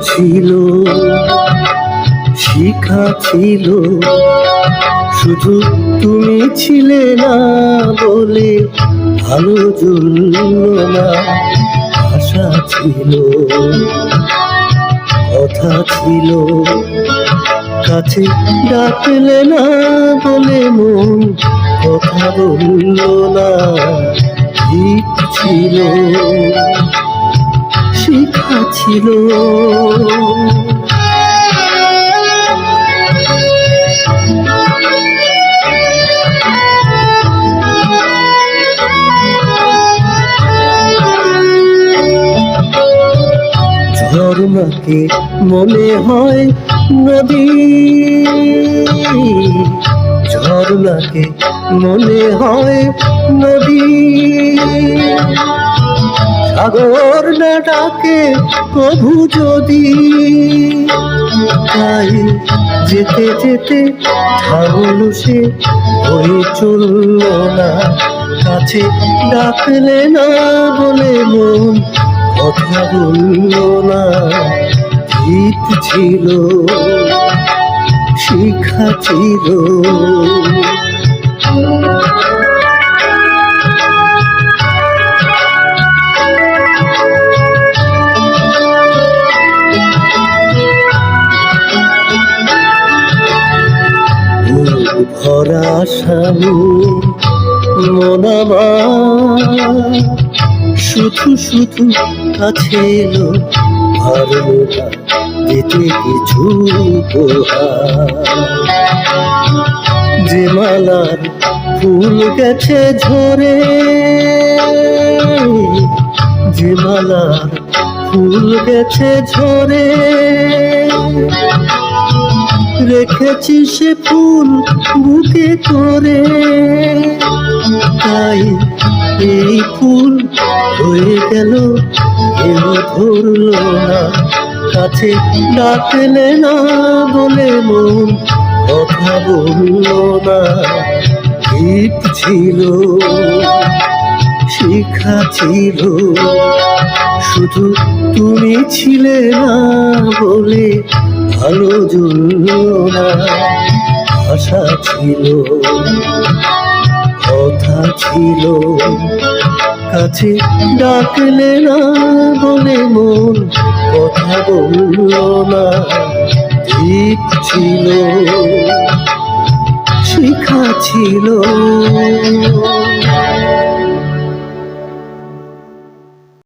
ছিল, শিখা ছিল, শুধু তুমি ছিলে না বলে ভালো জ্বলল না। আশা ছিল, কথা ছিল, কাছে ডাকলে না বলে মন কথা বলল না। ঠিক ছিল, শিখা ছিল। ঝর্ণাকে মনে হয় নদী, ঝর্ণাকে মনে হয় নদী। সাগর না ডাকে প্রভু যদি, তাই যেতে যেতে থামল সে, হয়ে চলল না। কাছে ডাকলে না বলে মন কথা বলল না। ঠিক ছিল, শিখা ছিল। ভরা স্বামী মন আমার, শুধু শুধু কাছে এলো, পারলো না দিতে কিছু উপহার। যে মালার ফুল গেছে ঝরে, যে মালার ফুল গেছে ঝরে, রেখেছি সে ফুল বুকে করে। তাই এই ফুল হয়ে গেল, কেউ ধরল না। কাছে ডাকলে না বলে মন কথা বলল না। ঠিক ছিল, শিখা ছিল, শুধু তুমি ছিলে না বলে ভালো জ্বলল না। আশা ছিল, কথা ছিল, কাছে ডাকলে না বলে মন কথা বলল না। ঠিক ছিল, শিখা ছিল।